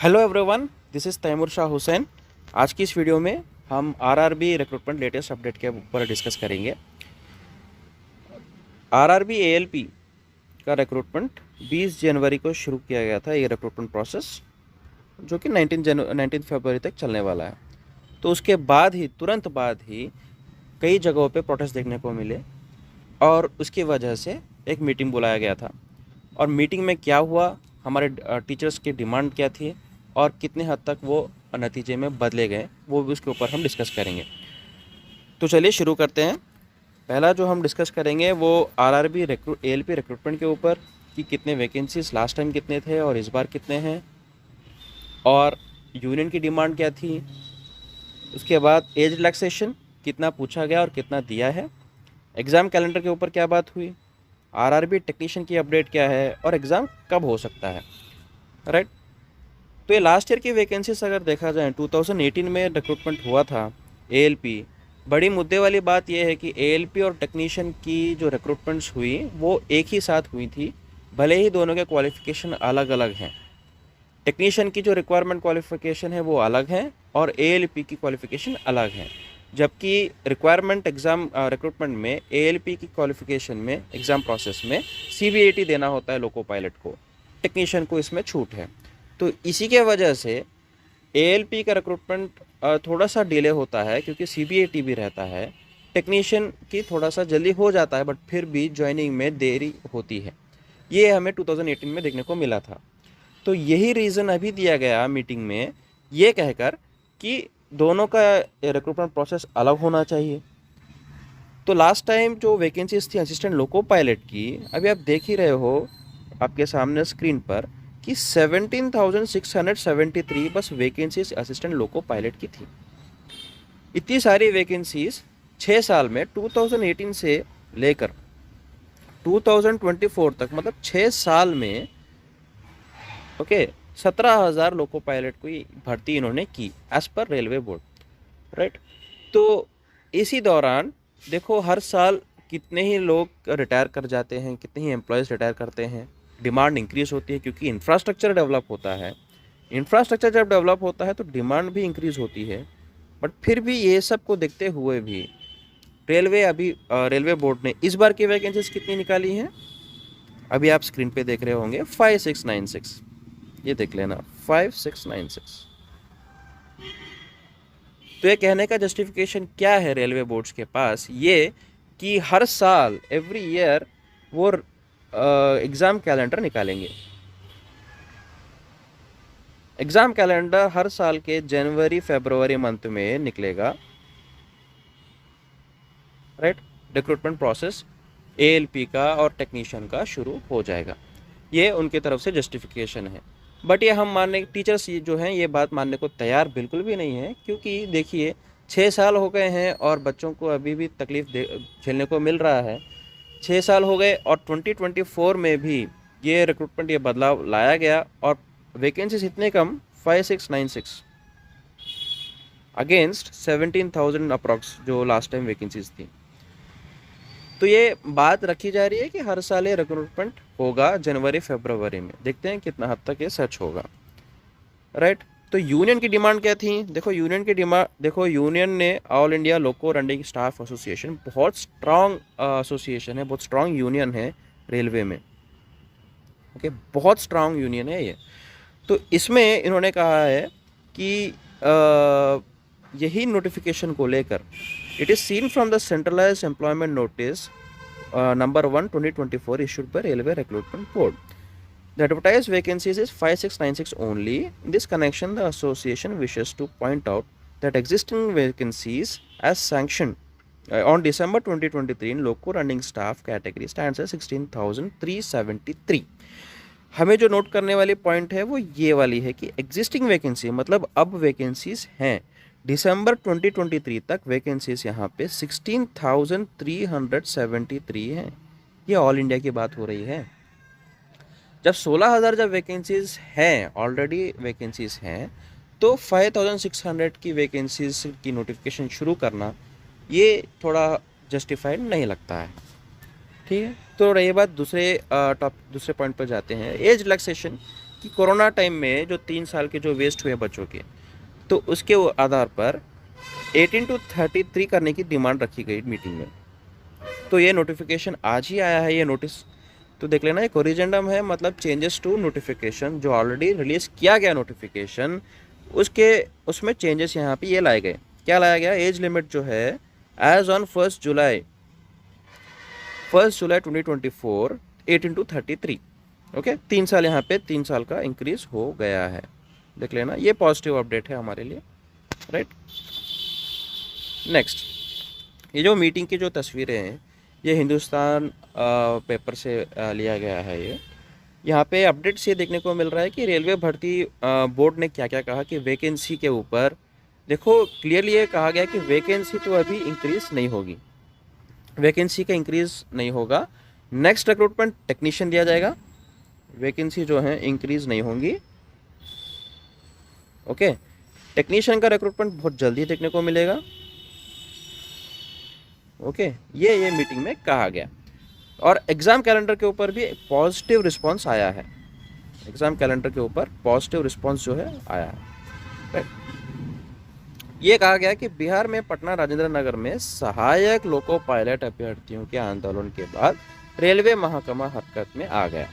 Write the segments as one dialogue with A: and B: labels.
A: Hello everyone, this is Taimur Shah Hussain. आज की इस वीडियो में हम आरआरबी रिक्रूटमेंट लेटेस्ट अपडेट के ऊपर डिस्कस करेंगे। आरआरबी एएलपी का रिक्रूटमेंट 20 जनवरी को शुरू किया गया था। ये रिक्रूटमेंट प्रोसेस जो कि 19 फरवरी तक चलने वाला है। तो उसके बाद ही तुरंत बाद ही कई जगहों पे प्रोटेस्ट देखने को मिले और उसकी वजह से एक मीटिंग बुलाया गया था। और मीटिंग में क्या हुआ, हमारे टीचर्स की डिमांड क्या थी और कितने हद तक वो नतीजे में बदले गए, वो भी उसके ऊपर हम डिस्कस करेंगे। तो चलिए शुरू करते हैं। पहला जो हम डिस्कस करेंगे वो आरआरबी एएलपी रिक्रूटमेंट के ऊपर कि कितने वैकेंसीज लास्ट टाइम कितने थे और इस बार कितने हैं, और यूनियन की डिमांड क्या थी। उसके बाद एज रिलैक्सेशन कितना पूछा गया और कितना दिया है। एग्ज़ाम कैलेंडर के ऊपर क्या बात हुई, आरआरबी टेक्नीशियन की अपडेट क्या है और एग्ज़ाम कब हो सकता है, राइट। तो ये लास्ट ईयर की वैकेंसीज अगर देखा जाए 2018 में रिक्रूटमेंट हुआ था एएलपी। बड़ी मुद्दे वाली बात यह है कि एएलपी और टेक्नीशियन की जो रिक्रूटमेंट्स हुई वो एक ही साथ हुई थी, भले ही दोनों के क्वालिफ़िकेशन अलग अलग हैं। टेक्नीशियन की जो रिक्वायरमेंट क्वालिफ़िकेशन है वो अलग है और एएलपी की क्वालिफ़िकेशन अलग है। जबकि रिक्वायरमेंट एग्ज़ाम रिक्रूटमेंट में एएलपी की क्वालिफ़िकेशन में एग्ज़ाम प्रोसेस में सीबीएटी देना होता है लोको पायलट को, टेक्नीशियन को इसमें छूट है। तो इसी के वजह से एएलपी का रिक्रूटमेंट थोड़ा सा डिले होता है क्योंकि सीबीएटी भी रहता है। टेक्नीशियन की थोड़ा सा जल्दी हो जाता है बट फिर भी ज्वाइनिंग में देरी होती है। ये हमें 2018 में देखने को मिला था। तो यही रीज़न अभी दिया गया मीटिंग में, ये कहकर कि दोनों का रिक्रूटमेंट प्रोसेस अलग होना चाहिए। तो लास्ट टाइम जो वैकेंसीज थी असिस्टेंट लोको पायलट की, अभी आप देख ही रहे हो आपके सामने स्क्रीन पर कि 17,673 बस वैकेंसीज असिस्टेंट लोको पायलट की थी। इतनी सारी वैकेंसीज 6 साल में 2018 से लेकर 2024 तक, मतलब 6 साल में, ओके, 17,000 लोको पायलट की भर्ती इन्होंने की as per railway board, right. तो इसी दौरान देखो हर साल कितने ही लोग रिटायर कर जाते हैं, कितने ही एम्प्लॉयज़ रिटायर करते हैं। डिमांड इंक्रीज़ होती है क्योंकि इंफ्रास्ट्रक्चर डेवलप होता है। इंफ्रास्ट्रक्चर जब डेवलप होता है तो डिमांड भी इंक्रीज़ होती है। बट फिर भी ये सब को देखते हुए भी रेलवे बोर्ड ने इस बार की वैकेंसीज कितनी निकाली हैं, अभी आप स्क्रीन पे देख रहे होंगे 5696। ये देख लेना 5696। तो ये कहने का जस्टिफिकेशन क्या है रेलवे बोर्ड्स के पास, ये कि हर साल एवरी ईयर वो एग्ज़ाम कैलेंडर निकालेंगे। एग्ज़ाम कैलेंडर हर साल के जनवरी फरवरी मंथ में निकलेगा, राइट। रिक्रूटमेंट प्रोसेस एएलपी का और टेक्नीशियन का शुरू हो जाएगा। ये उनकी तरफ से जस्टिफिकेशन है। बट ये हम मानने, टीचर्स जो हैं ये बात मानने को तैयार बिल्कुल भी नहीं है, क्योंकि देखिए 6 साल हो गए हैं और बच्चों को अभी भी तकलीफ झेलने को मिल रहा है। 6 साल हो गए और 2024 में भी ये रिक्रूटमेंट, ये बदलाव लाया गया और वैकेंसीज इतने कम 5696 अगेंस्ट 17,000 अप्रॉक्स जो लास्ट टाइम वैकेंसीज थी। तो ये बात रखी जा रही है कि हर साल ये रिक्रूटमेंट होगा जनवरी फरवरी में। देखते हैं कितना हद तक ये सच होगा, राइट। तो यूनियन की डिमांड क्या थी, देखो यूनियन की डिमांड, देखो यूनियन ने ऑल इंडिया लोको रनिंग स्टाफ एसोसिएशन, बहुत स्ट्रांग एसोसिएशन है, बहुत स्ट्रांग यूनियन है रेलवे में, ओके, बहुत स्ट्रांग यूनियन है ये। तो इसमें इन्होंने कहा है कि यही नोटिफिकेशन को लेकर, it is scene from the centralised employment notice number 1 2024 issued by Railway Recruitment Board. The advertised vacancies is 5696 only. In this connection, the association wishes to point out that existing vacancies as sanctioned on December 2023 in loco running staff category stands at 16,373. हमें जो note करने वाली point है वो ये वाली है कि एग्जिस्टिंग वैकेंसी, मतलब अब वैकेंसीज हैं, दिसंबर 2023 तक वैकेंसीज यहाँ पे 16,373 हैं। ये ऑल इंडिया की बात हो रही है। जब 16,000 जब वैकेंसीज हैं, ऑलरेडी वैकेंसीज हैं, तो 5,600 की वैकेंसीज की नोटिफिकेशन शुरू करना ये थोड़ा जस्टिफाइड नहीं लगता है, ठीक है। तो रही बात दूसरे पॉइंट पर जाते हैं, एज रिलैक्सेशन कि कोरोना टाइम में जो 3 साल के जो वेस्ट हुए बच्चों के, तो उसके आधार पर 18 टू 33 करने की डिमांड रखी गई मीटिंग में। तो ये नोटिफिकेशन आज ही आया है, ये नोटिस तो देख लेना, ये कोरिजेंडम है, मतलब चेंजेस टू नोटिफिकेशन, जो ऑलरेडी रिलीज किया गया नोटिफिकेशन उसके उसमें चेंजेस यहाँ पे ये लाए गए। क्या लाया गया? एज लिमिट जो है एज ऑन 1 जुलाई 2024 18 टू 33। ओके, 3 साल यहाँ पे 3 साल का इंक्रीज हो गया है, देख लेना, ये पॉजिटिव अपडेट है हमारे लिए, राइट। नेक्स्ट, ये जो मीटिंग की जो तस्वीरें हैं ये हिंदुस्तान पेपर से लिया गया है। ये यहाँ पे अपडेट्स ये देखने को मिल रहा है कि रेलवे भर्ती बोर्ड ने क्या क्या कहा कि वैकेंसी के ऊपर देखो क्लियरली ये कहा गया कि वैकेंसी तो अभी इंक्रीज नहीं होगी, वैकेंसी का इंक्रीज नहीं होगा। नेक्स्ट रिक्रूटमेंट टेक्नीशियन दिया जाएगा, वैकेंसी जो है इंक्रीज नहीं होंगी। ओके, टेक्नीशियन का रिक्रूटमेंट बहुत जल्दी देखने को मिलेगा। ओके, ये मीटिंग में कहा गया। और एग्ज़ाम कैलेंडर के ऊपर भी पॉजिटिव रिस्पांस आया है, एग्ज़ाम कैलेंडर के ऊपर पॉजिटिव रिस्पांस जो है आया है, राइट। ये कहा गया कि बिहार में पटना राजेंद्र नगर में सहायक लोको पायलट अभ्यर्थियों के आंदोलन के बाद रेलवे महकमा हरकत में आ गया।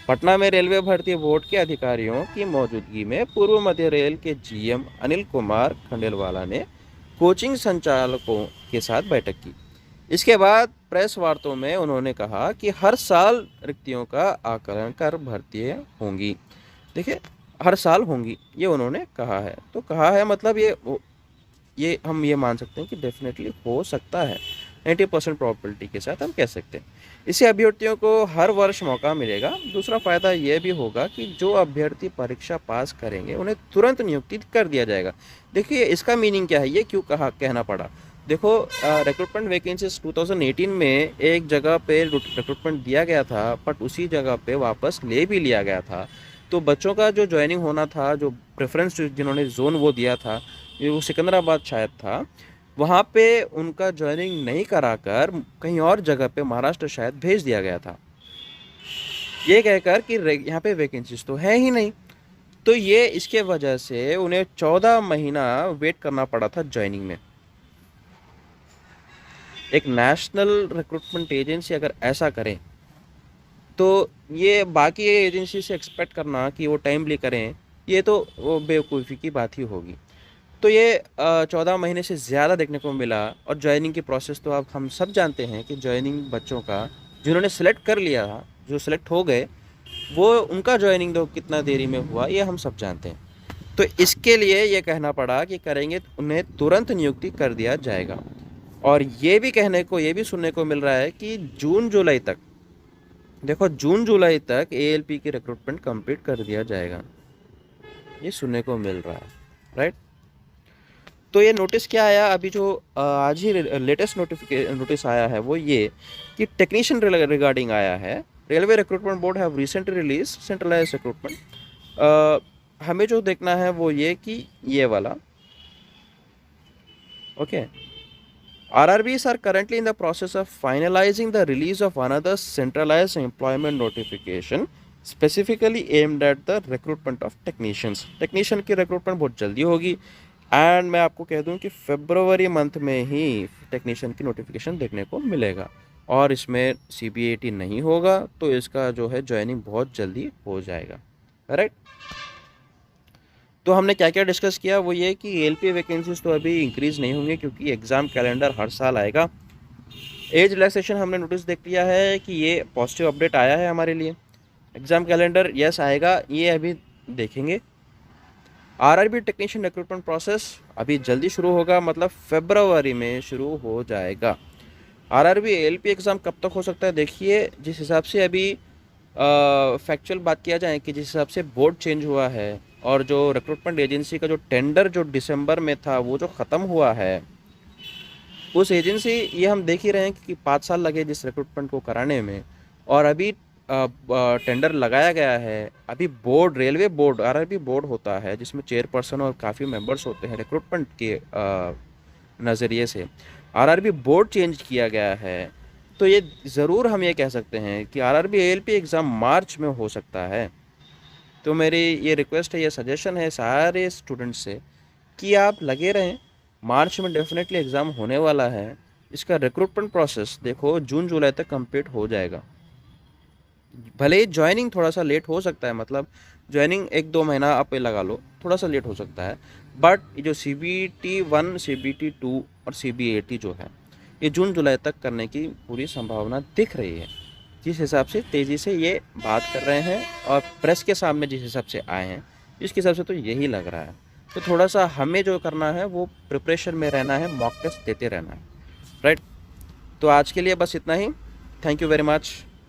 A: पटना में रेलवे भर्ती बोर्ड के अधिकारियों की मौजूदगी में पूर्व मध्य रेल के जीएम अनिल कुमार खंडेलवाला ने कोचिंग संचालकों के साथ बैठक की। इसके बाद प्रेस वार्तों में उन्होंने कहा कि हर साल रिक्तियों का आकलन कर भर्तियाँ होंगी। देखिए, हर साल होंगी, ये उन्होंने कहा है। तो कहा है मतलब ये हम ये मान सकते हैं कि डेफिनेटली हो सकता है, 90% प्रोबेबिलिटी के साथ हम कह सकते हैं। इससे अभ्यर्थियों को हर वर्ष मौका मिलेगा। दूसरा फ़ायदा ये भी होगा कि जो अभ्यर्थी परीक्षा पास करेंगे उन्हें तुरंत नियुक्ति कर दिया जाएगा। देखिए, इसका मीनिंग क्या है, ये क्यों कहना पड़ा। देखो, रिक्रूटमेंट वैकेंसीज 2018 में एक जगह पे रिक्रूटमेंट दिया गया था, बट उसी जगह पे वापस ले भी लिया गया था। तो बच्चों का जो ज्वाइनिंग होना था, जो प्रेफरेंस जिन्होंने जोन वो दिया था, वो सिकंदराबाद शायद था, वहाँ पे उनका ज्वाइनिंग नहीं कराकर कहीं और जगह पे महाराष्ट्र शायद भेज दिया गया था, ये कहकर कि यहाँ पे वैकेंसीज तो है ही नहीं। तो ये इसके वजह से उन्हें 14 महीना वेट करना पड़ा था ज्वाइनिंग में। एक नेशनल रिक्रूटमेंट एजेंसी अगर ऐसा करे तो ये बाकी एजेंसी से एक्सपेक्ट करना कि वो टाइमली करें, ये तो वो बेवकूफ़ी की बात ही होगी। तो ये 14 महीने से ज़्यादा देखने को मिला। और ज्वाइनिंग की प्रोसेस तो अब हम सब जानते हैं कि ज्वाइनिंग बच्चों का जिन्होंने सेलेक्ट कर लिया था, जो सेलेक्ट हो गए, वो उनका ज्वाइनिंग तो कितना देरी में हुआ ये हम सब जानते हैं। तो इसके लिए ये कहना पड़ा कि करेंगे तो उन्हें तुरंत नियुक्ति कर दिया जाएगा। और ये भी सुनने को मिल रहा है कि जून जुलाई तक, देखो जून जुलाई तक एएलपी की रिक्रूटमेंट कंप्लीट कर दिया जाएगा, ये सुनने को मिल रहा है, राइट। तो ये नोटिस क्या आया अभी, जो आज ही लेटेस्ट नोटिस आया है वो ये कि टेक्नीशियन रिगार्डिंग आया है। Railway recruitment board have recently release centralised recruitment. हमें जो देखना है वो ये कि ये वाला, okay, RRBs are currently in the process of finalizing the release of another centralized employment notification specifically aimed at the recruitment of technicians. Technician की रिक्रूटमेंट बहुत जल्दी होगी। एंड मैं आपको कह दूं कि फरवरी मंथ में ही टेक्नीशियन की नोटिफिकेशन देखने को मिलेगा। और इसमें CBAT नहीं होगा, तो इसका जो है ज्वाइनिंग बहुत जल्दी हो जाएगा, राइट। तो हमने क्या क्या डिस्कस किया, वो ये कि एलपी वैकेंसीज तो अभी इंक्रीज़ नहीं होंगे क्योंकि एग्ज़ाम कैलेंडर हर साल आएगा। एज रिलैक्सेशन हमने नोटिस देख लिया है कि ये पॉजिटिव अपडेट आया है हमारे लिए। एग्ज़ाम कैलेंडर यस आएगा, ये अभी देखेंगे। RRB टेक्नीशियन रिक्रूटमेंट प्रोसेस अभी जल्दी शुरू होगा, मतलब फरवरी में शुरू हो जाएगा। RRB LP एग्ज़ाम कब तक हो सकता है, देखिए जिस हिसाब से अभी फैक्चुअल बात किया जाए कि जिस हिसाब से बोर्ड चेंज हुआ है और जो रिक्रूटमेंट एजेंसी का जो टेंडर जो दिसंबर में था वो जो ख़त्म हुआ है, उस एजेंसी ये हम देख ही रहे हैं कि 5 साल लगे जिस रिक्रूटमेंट को कराने में, और अभी टेंडर लगाया गया है। अभी board, railway board, RRB board होता है जिसमें चेयरपर्सन और काफ़ी मेंबर्स होते हैं रिक्रूटमेंट के नज़रिए से। RRB बोर्ड चेंज किया गया है, तो ये ज़रूर हम ये कह सकते हैं कि RRB ALP एग्ज़ाम मार्च में हो सकता है। तो मेरी ये रिक्वेस्ट है, ये सजेशन है सारे स्टूडेंट्स से कि आप लगे रहें। मार्च में डेफिनेटली एग्ज़ाम होने वाला है। इसका रिक्रूटमेंट प्रोसेस देखो जून जुलाई तक कंप्लीट हो जाएगा। भले ही ज्वाइनिंग थोड़ा सा लेट हो सकता है, मतलब ज्वाइनिंग 1-2 महीना आप ये लगा लो, थोड़ा सा लेट हो सकता है, बट ये जो CBT 1, CBT 2 और CBAT जो है, ये जून जुलाई तक करने की पूरी संभावना दिख रही है। जिस हिसाब से तेज़ी से ये बात कर रहे हैं और प्रेस के सामने जिस हिसाब से आए हैं, इसके हिसाब से तो यही लग रहा है। तो थोड़ा सा हमें जो करना है वो प्रिपरेशन में रहना है, मॉक टेस्ट देते रहना है, राइट। तो आज के लिए बस इतना ही। Thank you very much.